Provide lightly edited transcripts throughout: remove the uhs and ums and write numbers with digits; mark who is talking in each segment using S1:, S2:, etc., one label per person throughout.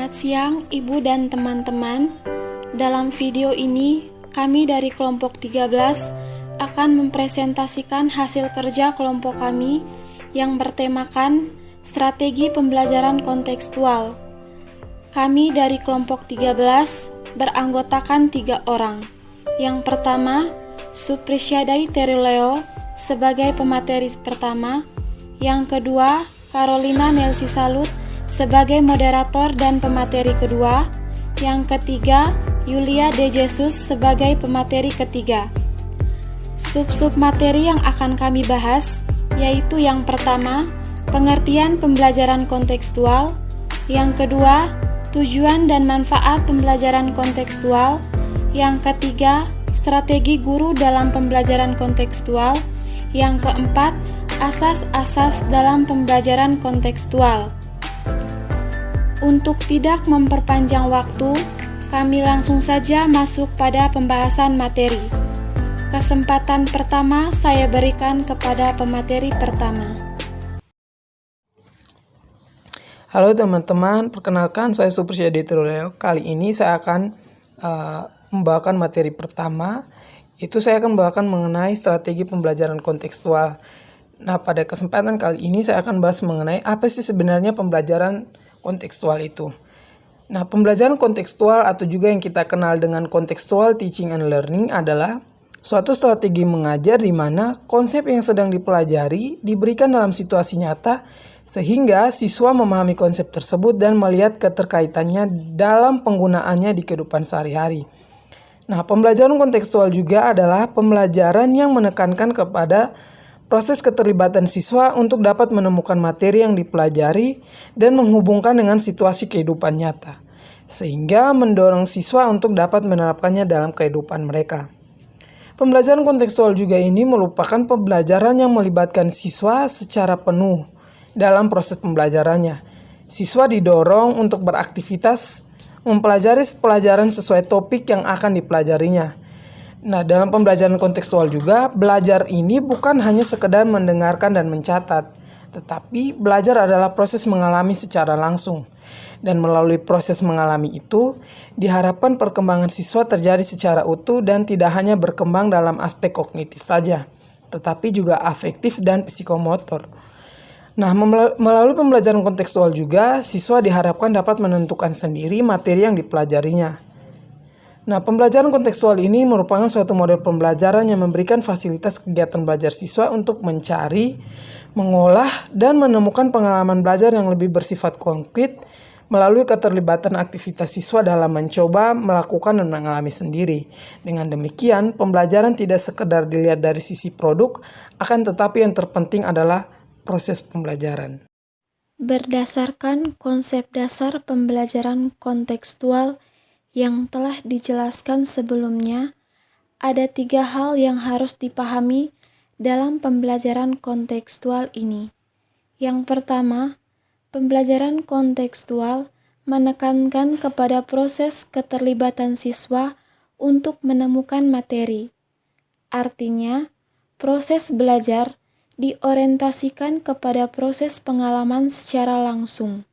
S1: Selamat siang Ibu dan teman-teman. Dalam video ini, kami dari kelompok 13 akan mempresentasikan hasil kerja kelompok kami yang bertemakan strategi pembelajaran kontekstual. Kami dari kelompok 13 beranggotakan 3 orang. Yang pertama, Suprisyadai Teruleo sebagai pemateri pertama. Yang kedua, Carolina Nelsi Salut sebagai moderator dan pemateri kedua. Yang ketiga, Yulia De Jesus sebagai pemateri ketiga. Sub-sub materi yang akan kami bahas yaitu yang pertama, pengertian pembelajaran kontekstual. Yang kedua, tujuan dan manfaat pembelajaran kontekstual. Yang ketiga, strategi guru dalam pembelajaran kontekstual. Yang keempat, asas-asas dalam pembelajaran kontekstual. Untuk tidak memperpanjang waktu, kami langsung saja masuk pada pembahasan materi. Kesempatan pertama saya berikan kepada pemateri pertama.
S2: Halo teman-teman, perkenalkan saya Suprisyadai Teruleo. Kali ini saya akan membawakan materi pertama, itu saya akan membawakan mengenai strategi pembelajaran kontekstual. Nah, pada kesempatan kali ini saya akan bahas mengenai apa sih sebenarnya pembelajaran kontekstual itu. Nah, pembelajaran kontekstual atau juga yang kita kenal dengan contextual teaching and learning adalah suatu strategi mengajar di mana konsep yang sedang dipelajari diberikan dalam situasi nyata sehingga siswa memahami konsep tersebut dan melihat keterkaitannya dalam penggunaannya di kehidupan sehari-hari. Nah, pembelajaran kontekstual juga adalah pembelajaran yang menekankan kepada proses keterlibatan siswa untuk dapat menemukan materi yang dipelajari dan menghubungkan dengan situasi kehidupan nyata, sehingga mendorong siswa untuk dapat menerapkannya dalam kehidupan mereka. Pembelajaran kontekstual juga ini merupakan pembelajaran yang melibatkan siswa secara penuh dalam proses pembelajarannya. Siswa didorong untuk beraktivitas mempelajari pelajaran sesuai topik yang akan dipelajarinya. Nah, dalam pembelajaran kontekstual juga, belajar ini bukan hanya sekedar mendengarkan dan mencatat, tetapi belajar adalah proses mengalami secara langsung. Dan melalui proses mengalami itu, diharapkan perkembangan siswa terjadi secara utuh dan tidak hanya berkembang dalam aspek kognitif saja, tetapi juga afektif dan psikomotor. Nah, melalui pembelajaran kontekstual juga, siswa diharapkan dapat menentukan sendiri materi yang dipelajarinya. Nah, pembelajaran kontekstual ini merupakan suatu model pembelajaran yang memberikan fasilitas kegiatan belajar siswa untuk mencari, mengolah, dan menemukan pengalaman belajar yang lebih bersifat konkret melalui keterlibatan aktivitas siswa dalam mencoba, melakukan, dan mengalami sendiri. Dengan demikian, pembelajaran tidak sekedar dilihat dari sisi produk, akan tetapi yang terpenting adalah proses pembelajaran.
S1: Berdasarkan konsep dasar pembelajaran kontekstual yang telah dijelaskan sebelumnya, ada 3 hal yang harus dipahami dalam pembelajaran kontekstual ini. Yang pertama, pembelajaran kontekstual menekankan kepada proses keterlibatan siswa untuk menemukan materi. Artinya, proses belajar diorientasikan kepada proses pengalaman secara langsung.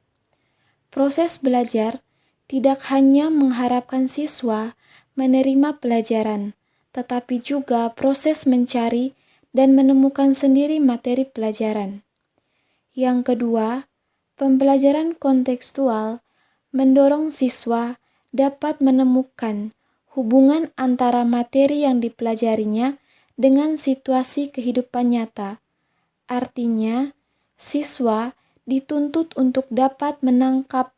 S1: Proses belajar tidak hanya mengharapkan siswa menerima pelajaran, tetapi juga proses mencari dan menemukan sendiri materi pelajaran. Yang kedua, pembelajaran kontekstual mendorong siswa dapat menemukan hubungan antara materi yang dipelajarinya dengan situasi kehidupan nyata. Artinya, siswa dituntut untuk dapat menangkap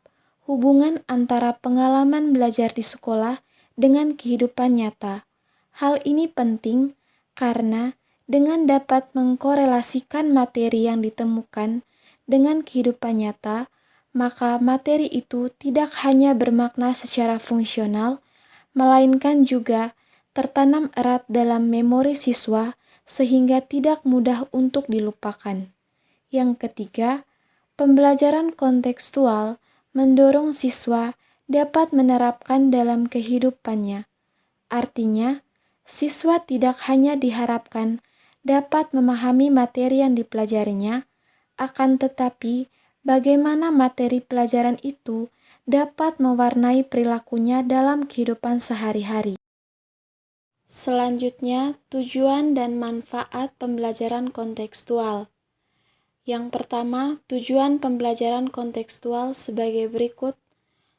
S1: hubungan antara pengalaman belajar di sekolah dengan kehidupan nyata. Hal ini penting karena dengan dapat mengkorelasikan materi yang ditemukan dengan kehidupan nyata, maka materi itu tidak hanya bermakna secara fungsional, melainkan juga tertanam erat dalam memori siswa sehingga tidak mudah untuk dilupakan. Yang ketiga, pembelajaran kontekstual mendorong siswa dapat menerapkan dalam kehidupannya. Artinya, siswa tidak hanya diharapkan dapat memahami materi yang dipelajarinya, akan tetapi bagaimana materi pelajaran itu dapat mewarnai perilakunya dalam kehidupan sehari-hari. Selanjutnya, tujuan dan manfaat pembelajaran kontekstual. Yang pertama, tujuan pembelajaran kontekstual sebagai berikut.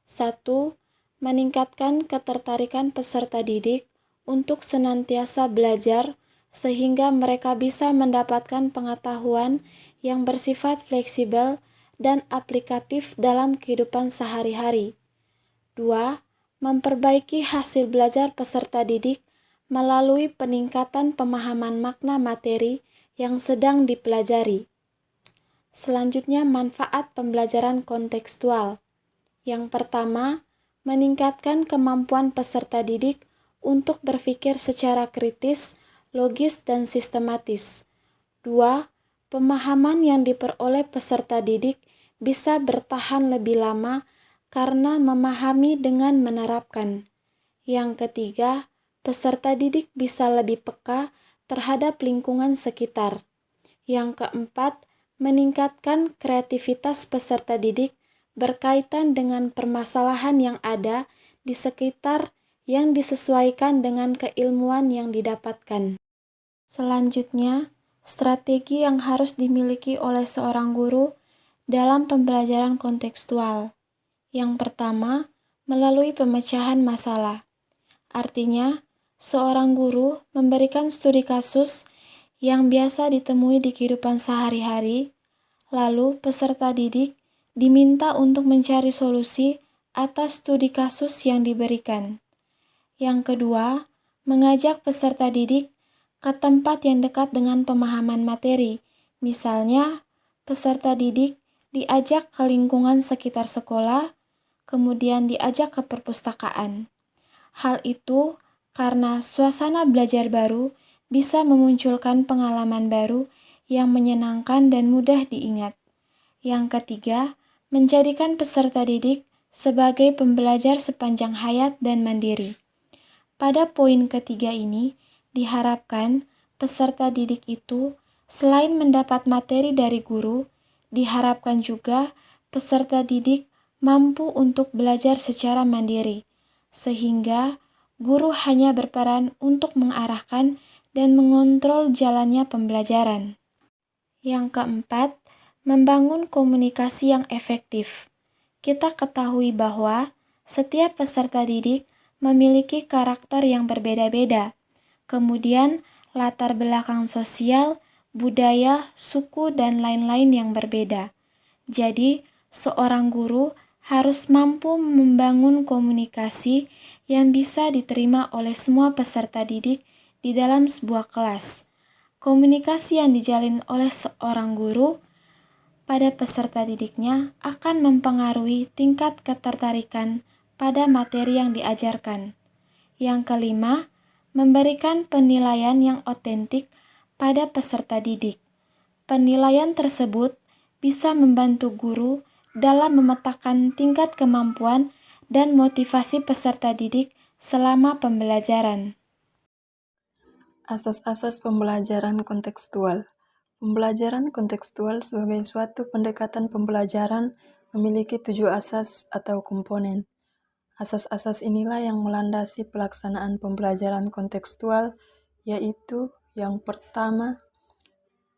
S1: 1. Meningkatkan ketertarikan peserta didik untuk senantiasa belajar sehingga mereka bisa mendapatkan pengetahuan yang bersifat fleksibel dan aplikatif dalam kehidupan sehari-hari. 2. Memperbaiki hasil belajar peserta didik melalui peningkatan pemahaman makna materi yang sedang dipelajari. Selanjutnya, manfaat pembelajaran kontekstual. Yang pertama, meningkatkan kemampuan peserta didik untuk berpikir secara kritis, logis, dan sistematis. 2. Pemahaman yang diperoleh peserta didik bisa bertahan lebih lama karena memahami dengan menerapkan. Yang ketiga, peserta didik bisa lebih peka terhadap lingkungan sekitar. Yang keempat, meningkatkan kreativitas peserta didik berkaitan dengan permasalahan yang ada di sekitar yang disesuaikan dengan keilmuan yang didapatkan. Selanjutnya, strategi yang harus dimiliki oleh seorang guru dalam pembelajaran kontekstual. Yang pertama, melalui pemecahan masalah. Artinya, seorang guru memberikan studi kasus yang biasa ditemui di kehidupan sehari-hari, lalu peserta didik diminta untuk mencari solusi atas studi kasus yang diberikan. Yang kedua, mengajak peserta didik ke tempat yang dekat dengan pemahaman materi. Misalnya, peserta didik diajak ke lingkungan sekitar sekolah, kemudian diajak ke perpustakaan. Hal itu karena suasana belajar baru bisa memunculkan pengalaman baru yang menyenangkan dan mudah diingat. Yang ketiga, menjadikan peserta didik sebagai pembelajar sepanjang hayat dan mandiri. Pada poin ketiga ini, diharapkan peserta didik itu selain mendapat materi dari guru, diharapkan juga peserta didik mampu untuk belajar secara mandiri, sehingga guru hanya berperan untuk mengarahkan dan mengontrol jalannya pembelajaran. Yang keempat, membangun komunikasi yang efektif. Kita ketahui bahwa setiap peserta didik memiliki karakter yang berbeda-beda, kemudian latar belakang sosial, budaya, suku, dan lain-lain yang berbeda. Jadi, seorang guru harus mampu membangun komunikasi yang bisa diterima oleh semua peserta didik di dalam sebuah kelas. Komunikasi yang dijalin oleh seorang guru pada peserta didiknya akan mempengaruhi tingkat ketertarikan pada materi yang diajarkan. Yang kelima, memberikan penilaian yang otentik pada peserta didik. Penilaian tersebut bisa membantu guru dalam memetakan tingkat kemampuan dan motivasi peserta didik selama pembelajaran.
S3: Asas-asas pembelajaran kontekstual. Pembelajaran kontekstual sebagai suatu pendekatan pembelajaran memiliki 7 asas atau komponen. Asas-asas inilah yang melandasi pelaksanaan pembelajaran kontekstual, yaitu yang pertama,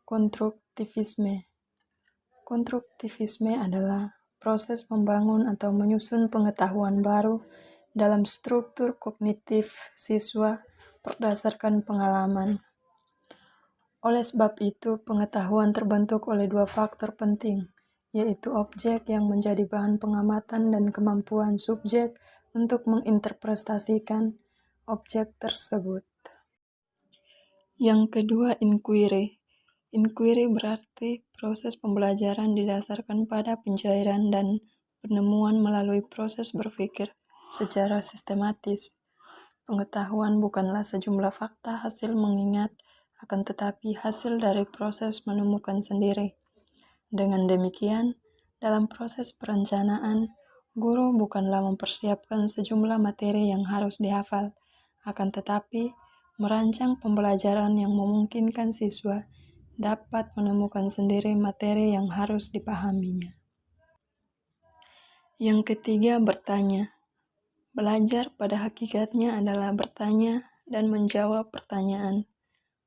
S3: konstruktivisme. Konstruktivisme adalah proses membangun atau menyusun pengetahuan baru dalam struktur kognitif siswa berdasarkan pengalaman. Oleh sebab itu, pengetahuan terbentuk oleh 2 faktor penting, yaitu objek yang menjadi bahan pengamatan dan kemampuan subjek untuk menginterpretasikan objek tersebut. Yang kedua, inquiry. Inquiry berarti proses pembelajaran didasarkan pada pencairan dan penemuan melalui proses berpikir secara sistematis. Pengetahuan bukanlah sejumlah fakta hasil mengingat, akan tetapi hasil dari proses menemukan sendiri. Dengan demikian, dalam proses perencanaan, guru bukanlah mempersiapkan sejumlah materi yang harus dihafal, akan tetapi merancang pembelajaran yang memungkinkan siswa dapat menemukan sendiri materi yang harus dipahaminya. Yang ketiga, bertanya. Belajar pada hakikatnya adalah bertanya dan menjawab pertanyaan.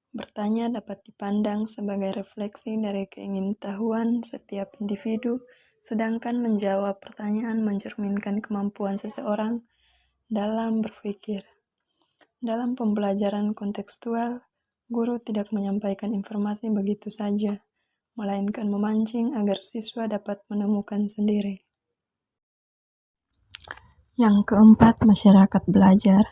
S3: Bertanya dapat dipandang sebagai refleksi dari keingintahuan setiap individu, sedangkan menjawab pertanyaan mencerminkan kemampuan seseorang dalam berpikir. Dalam pembelajaran kontekstual, guru tidak menyampaikan informasi begitu saja, melainkan memancing agar siswa dapat menemukan sendiri. Yang keempat, masyarakat belajar.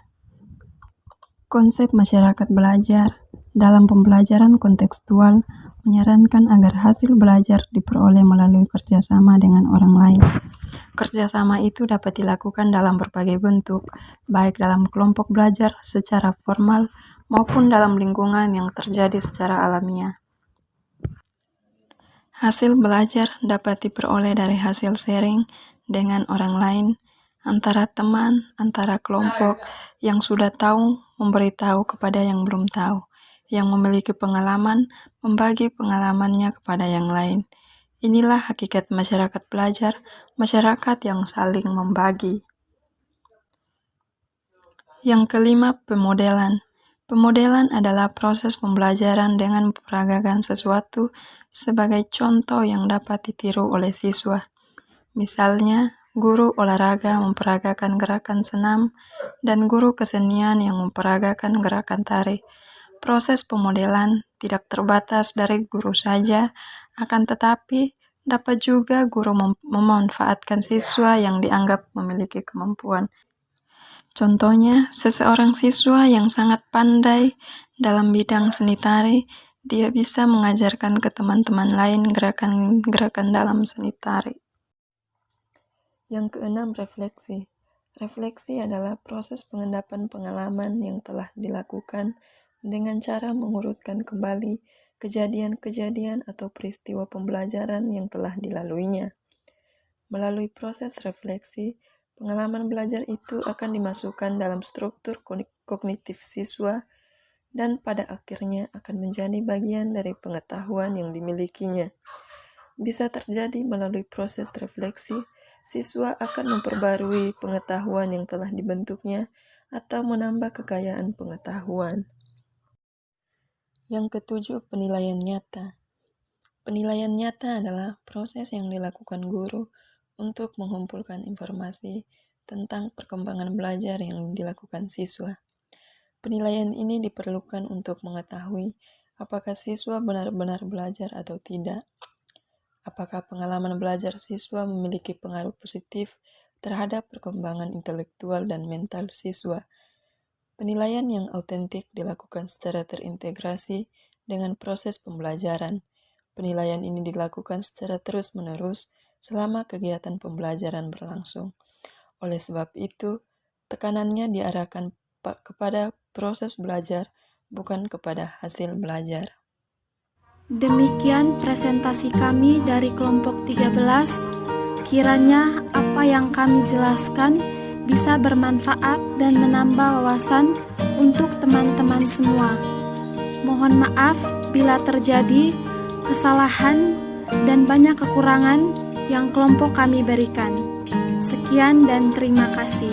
S3: Konsep masyarakat belajar dalam pembelajaran kontekstual menyarankan agar hasil belajar diperoleh melalui kerjasama dengan orang lain. Kerjasama itu dapat dilakukan dalam berbagai bentuk, baik dalam kelompok belajar secara formal maupun dalam lingkungan yang terjadi secara alamiah. Hasil belajar dapat diperoleh dari hasil sharing dengan orang lain, antara teman, antara kelompok yang sudah tahu memberitahu kepada yang belum tahu, yang memiliki pengalaman membagi pengalamannya kepada yang lain. Inilah hakikat masyarakat belajar, masyarakat yang saling membagi. Yang kelima, pemodelan. Pemodelan adalah proses pembelajaran dengan memperagakan sesuatu sebagai contoh yang dapat ditiru oleh siswa. Misalnya, guru olahraga memperagakan gerakan senam dan guru kesenian yang memperagakan gerakan tari. Proses pemodelan tidak terbatas dari guru saja, akan tetapi dapat juga guru memanfaatkan siswa yang dianggap memiliki kemampuan. Contohnya, seseorang siswa yang sangat pandai dalam bidang seni tari, dia bisa mengajarkan ke teman-teman lain gerakan-gerakan dalam seni tari. Yang keenam, refleksi. Refleksi adalah proses pengendapan pengalaman yang telah dilakukan dengan cara mengurutkan kembali kejadian-kejadian atau peristiwa pembelajaran yang telah dilaluinya. Melalui proses refleksi, pengalaman belajar itu akan dimasukkan dalam struktur kognitif siswa dan pada akhirnya akan menjadi bagian dari pengetahuan yang dimilikinya. Bisa terjadi melalui proses refleksi, siswa akan memperbarui pengetahuan yang telah dibentuknya atau menambah kekayaan pengetahuan. Yang ketujuh, penilaian nyata. Penilaian nyata adalah proses yang dilakukan guru untuk mengumpulkan informasi tentang perkembangan belajar yang dilakukan siswa. Penilaian ini diperlukan untuk mengetahui apakah siswa benar-benar belajar atau tidak. Apakah pengalaman belajar siswa memiliki pengaruh positif terhadap perkembangan intelektual dan mental siswa. Penilaian yang autentik dilakukan secara terintegrasi dengan proses pembelajaran. Penilaian ini dilakukan secara terus-menerus selama kegiatan pembelajaran berlangsung. Oleh sebab itu, tekanannya diarahkan kepada proses belajar, bukan kepada hasil belajar.
S1: Demikian presentasi kami dari kelompok 13. Kiranya apa yang kami jelaskan bisa bermanfaat dan menambah wawasan untuk teman-teman semua. Mohon maaf bila terjadi kesalahan dan banyak kekurangan yang kelompok kami berikan. Sekian dan terima kasih.